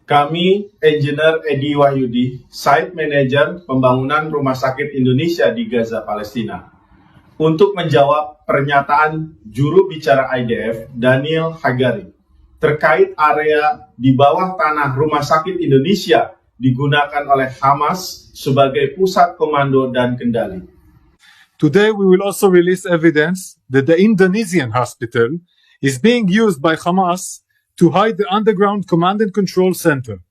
Kami, Engineer Edi Wahyudi, Site Manager Pembangunan Rumah Sakit Indonesia di Gaza, Palestina, untuk menjawab pernyataan juru bicara IDF, Daniel Hagari, terkait area di bawah tanah Rumah Sakit Indonesia digunakan oleh Hamas sebagai pusat komando dan kendali. Today we will also release evidence that the Indonesian hospital is being used by Hamas to hide the underground command and control center.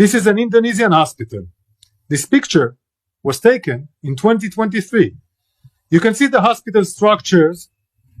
This is an Indonesian hospital. This picture was taken in 2023. You can see the hospital structures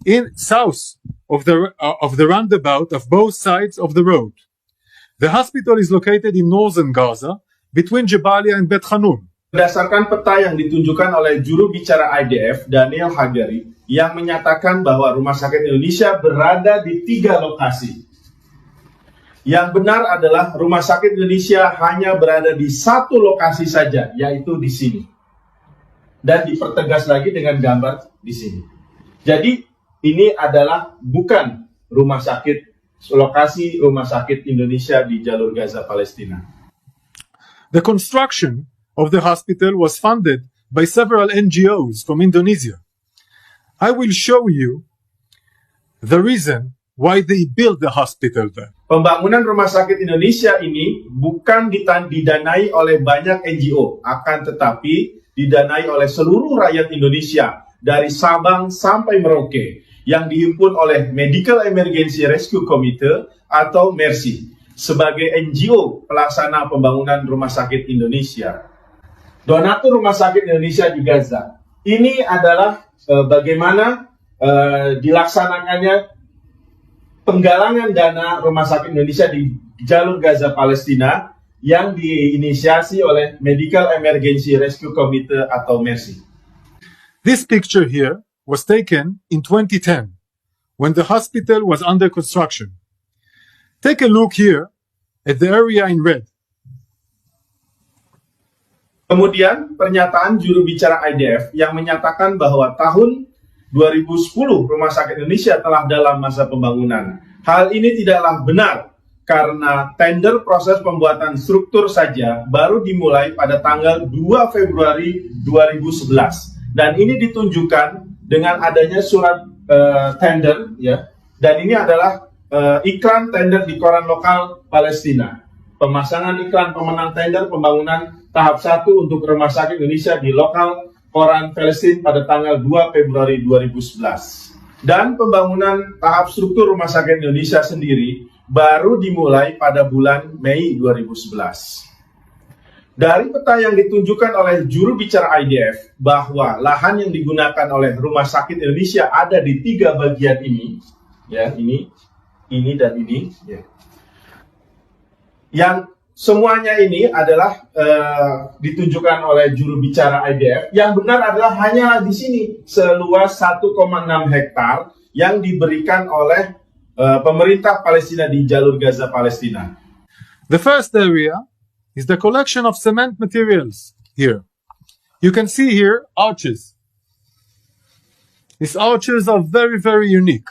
in south of the roundabout of both sides of the road. The hospital is located in northern Gaza between Jabalia and Bet Hanun. Berdasarkan peta yang ditunjukkan oleh juru bicara IDF, Daniel Hagari, yang menyatakan bahwa Rumah Sakit Indonesia berada di 3 lokasi. Yang benar adalah Rumah Sakit Indonesia hanya berada di 1 lokasi saja, yaitu di sini. Dan dipertegas lagi dengan gambar di sini. Jadi ini adalah bukan lokasi Rumah Sakit Indonesia di jalur Gaza, Palestina. The construction of the hospital was funded by several NGOs from Indonesia. I will show you the reason why they built the hospital there. Pembangunan Rumah Sakit Indonesia ini bukan didanai oleh banyak NGO, akan tetapi didanai oleh seluruh rakyat Indonesia dari Sabang sampai Merauke yang dihimpun oleh Medical Emergency Rescue Committee atau MERSI sebagai NGO pelaksana pembangunan Rumah Sakit Indonesia. Donatur Rumah Sakit Indonesia di Gaza. Ini adalah bagaimana dilaksanakannya penggalangan dana Rumah Sakit Indonesia di jalur Gaza, Palestina yang diinisiasi oleh Medical Emergency Rescue Committee atau MERSI. This picture here was taken in 2010 when the hospital was under construction. Take a look here at the area in red. Kemudian pernyataan juru bicara IDF yang menyatakan bahwa tahun 2010 Rumah Sakit Indonesia telah dalam masa pembangunan. Hal ini tidaklah benar karena tender proses pembuatan struktur saja baru dimulai pada tanggal 2 Februari 2011. Dan ini ditunjukkan dengan adanya surat tender, ya. Dan ini adalah iklan tender di koran lokal Palestina. Pemasangan iklan pemenang tender pembangunan tahap 1 untuk Rumah Sakit Indonesia di lokal koran Palestina pada tanggal 2 Februari 2011. Dan pembangunan tahap struktur Rumah Sakit Indonesia sendiri baru dimulai pada bulan Mei 2011. Dari peta yang ditunjukkan oleh juru bicara IDF bahwa lahan yang digunakan oleh Rumah Sakit Indonesia ada di 3 bagian ini, ya, ini dan ini, ya. Yang semuanya ini adalah ditunjukkan oleh juru bicara IDF. Yang benar adalah hanya di sini seluas 1,6 hektar yang diberikan oleh pemerintah Palestina di jalur Gaza, Palestina. The first area is the collection of cement materials here. You can see here arches. These arches are very, very unique.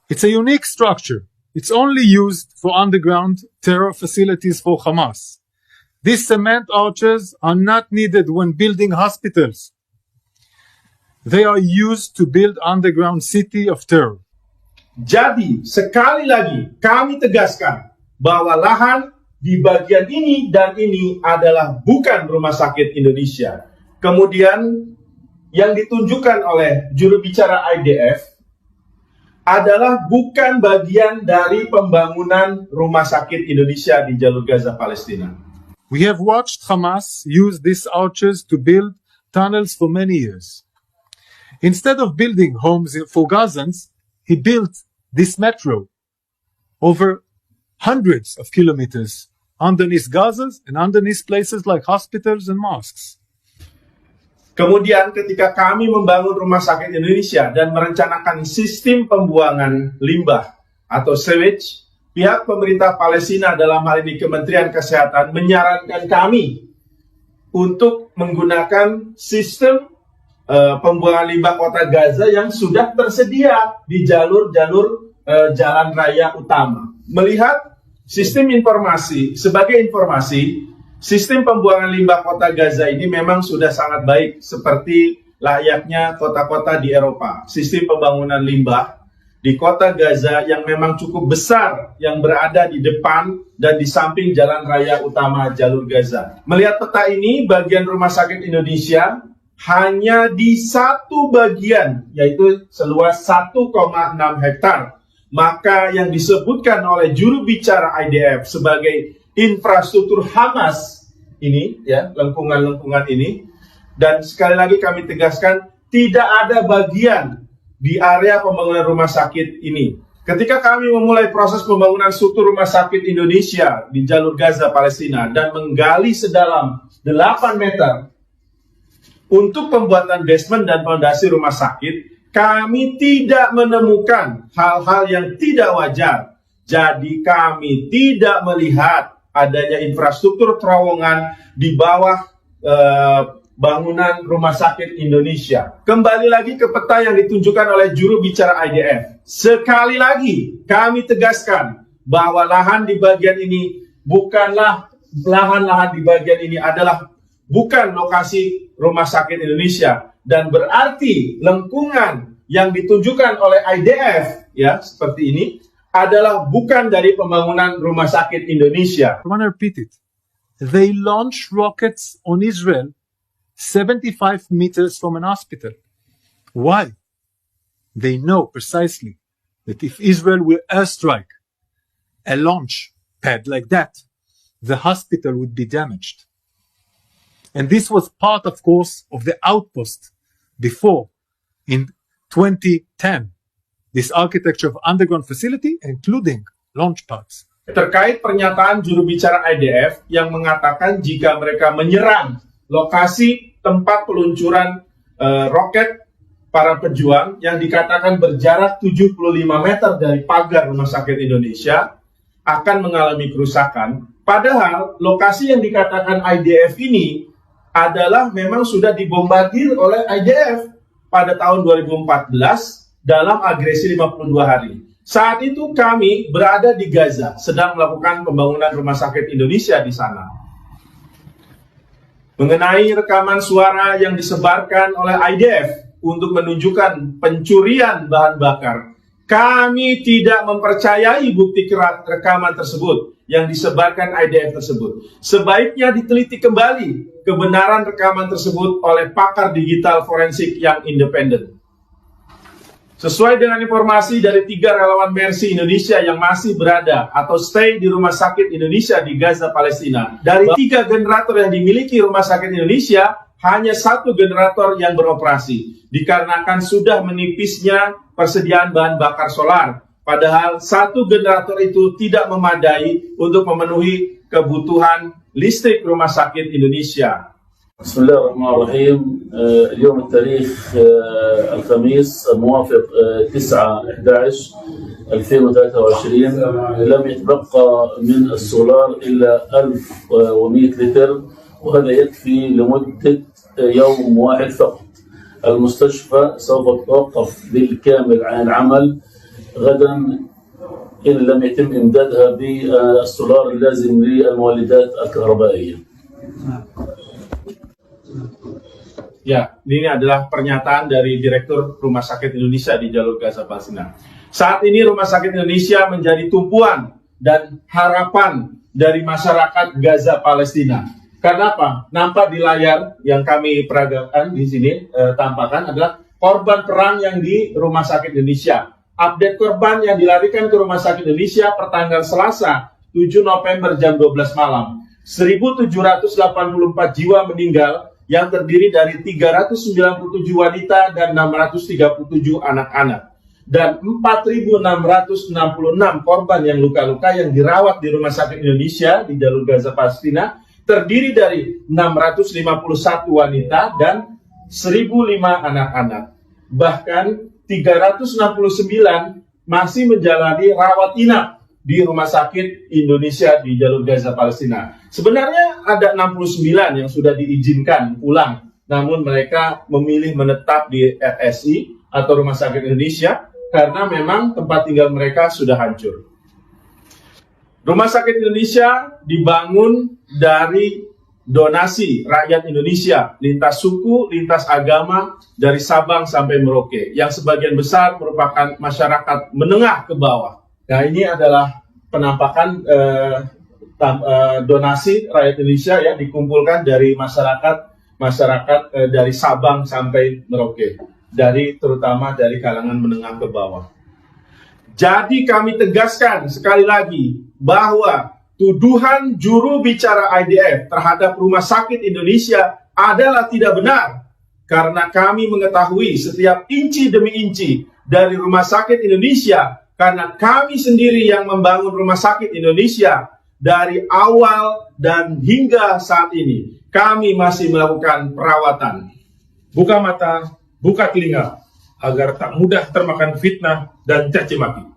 It's a unique structure. It's only used for underground terror facilities for Hamas. These cement arches are not needed when building hospitals. They are used to build underground city of terror. Jadi, sekali lagi kami tegaskan bahwa lahan di bagian ini dan ini adalah bukan Rumah Sakit Indonesia. Kemudian yang ditunjukkan oleh juru bicara IDF adalah bukan bagian dari pembangunan Rumah Sakit Indonesia di jalur Gaza, Palestina. We have watched Hamas use these arches to build tunnels for many years. Instead of building homes for Gazans, he built this metro over hundreds of kilometers underneath Gaza and underneath places like hospitals and mosques. Kemudian ketika kami membangun Rumah Sakit Indonesia dan merencanakan sistem pembuangan limbah atau sewage, pihak pemerintah Palestina dalam hal ini Kementerian Kesehatan menyarankan kami untuk menggunakan sistem pembuangan limbah kota Gaza yang sudah tersedia di jalur-jalur jalan raya utama. Melihat sistem informasi, sebagai informasi, sistem pembuangan limbah kota Gaza ini memang sudah sangat baik seperti layaknya kota-kota di Eropa. Sistem pembangunan limbah di kota Gaza yang memang cukup besar yang berada di depan dan di samping jalan raya utama jalur Gaza. Melihat peta ini, bagian Rumah Sakit Indonesia hanya di satu bagian, yaitu seluas 1,6 hektar. Maka yang disebutkan oleh juru bicara IDF sebagai infrastruktur Hamas ini, ya, lengkungan-lengkungan ini, dan sekali lagi kami tegaskan, tidak ada bagian di area pembangunan rumah sakit ini. Ketika kami memulai proses pembangunan struktur rumah sakit Indonesia di jalur Gaza, Palestina, dan menggali sedalam 8 meter untuk pembuatan basement dan fondasi rumah sakit, kami tidak menemukan hal-hal yang tidak wajar. Jadi kami tidak melihat adanya infrastruktur terowongan di bawah bangunan rumah sakit Indonesia. Kembali lagi ke peta yang ditunjukkan oleh juru bicara IDF. Sekali lagi kami tegaskan bahwa lahan di bagian ini bukanlah lahan-lahan di bagian ini adalah bukan lokasi rumah sakit Indonesia, dan berarti lengkungan yang ditunjukkan oleh IDF, ya, seperti ini adalah bukan dari pembangunan rumah sakit Indonesia. I want to repeat it. They launch rockets on Israel 75 meters from an hospital. Why? They know precisely that if Israel will airstrike a launch pad like that, the hospital would be damaged. And this was part, of course, of the outpost before in 2010. This architecture of underground facility, including launch pads. Terkait pernyataan juru bicara IDF yang mengatakan jika mereka menyerang lokasi tempat peluncuran roket para pejuang yang dikatakan berjarak 75 meter dari pagar Rumah Sakit Indonesia akan mengalami kerusakan. Padahal lokasi yang dikatakan IDF ini adalah memang sudah dibombardir oleh IDF pada tahun 2014 dalam agresi 52 hari. Saat itu kami berada di Gaza, sedang melakukan pembangunan Rumah Sakit Indonesia di sana. Mengenai rekaman suara yang disebarkan oleh IDF untuk menunjukkan pencurian bahan bakar, kami tidak mempercayai bukti rekaman tersebut yang disebarkan IDF tersebut. Sebaiknya diteliti kembali kebenaran rekaman tersebut oleh pakar digital forensik yang independen. Sesuai dengan informasi dari 3 relawan Mercy Indonesia yang masih berada atau stay di Rumah Sakit Indonesia di Gaza, Palestina, dari 3 generator yang dimiliki Rumah Sakit Indonesia, hanya 1 generator yang beroperasi, dikarenakan sudah menipisnya persediaan bahan bakar solar. Padahal 1 generator itu tidak memadai untuk memenuhi kebutuhan listrik Rumah Sakit Indonesia. بسم الله الرحمن الرحيم. اليوم التاريخ الخميس الموافق 9/11/2023. لم يتبقى من السولار إلا 1100 لتر، وهذا يكفي لمدة يوم واحد فقط. المستشفى سوف تتوقف بالكامل عن العمل غدا إن لم يتم إمدادها بالسولار اللازم للمولدات الكهربائية. Ya, ini adalah pernyataan dari Direktur Rumah Sakit Indonesia di jalur Gaza, Palestina. Saat ini Rumah Sakit Indonesia menjadi tumpuan dan harapan dari masyarakat Gaza, Palestina. Karena apa? Nampak di layar yang kami peragakan di sini, tampakkan adalah korban perang yang di Rumah Sakit Indonesia. Update korban yang dilarikan ke Rumah Sakit Indonesia pertanggal Selasa, 7 November jam 12 malam. 1.784 jiwa meninggal, yang terdiri dari 397 wanita dan 637 anak-anak. Dan 4.666 korban yang luka-luka yang dirawat di Rumah Sakit Indonesia di jalur Gaza, Palestina, terdiri dari 651 wanita dan 1.005 anak-anak. Bahkan 369 masih menjalani rawat inap di Rumah Sakit Indonesia di jalur Gaza, Palestina. Sebenarnya ada 69 yang sudah diizinkan pulang, namun mereka memilih menetap di RSI atau Rumah Sakit Indonesia karena memang tempat tinggal mereka sudah hancur. Rumah Sakit Indonesia dibangun dari donasi rakyat Indonesia, lintas suku, lintas agama, dari Sabang sampai Merauke, yang sebagian besar merupakan masyarakat menengah ke bawah. Nah, ini adalah penampakan donasi rakyat Indonesia ya, dikumpulkan dari masyarakat dari Sabang sampai Merauke, terutama dari kalangan menengah ke bawah. Jadi kami tegaskan sekali lagi bahwa tuduhan juru bicara IDF terhadap Rumah Sakit Indonesia adalah tidak benar, karena kami mengetahui setiap inci demi inci dari Rumah Sakit Indonesia, karena kami sendiri yang membangun Rumah Sakit Indonesia dari awal dan hingga saat ini. Kami masih melakukan perawatan. Buka mata, buka telinga, agar tak mudah termakan fitnah dan caci maki.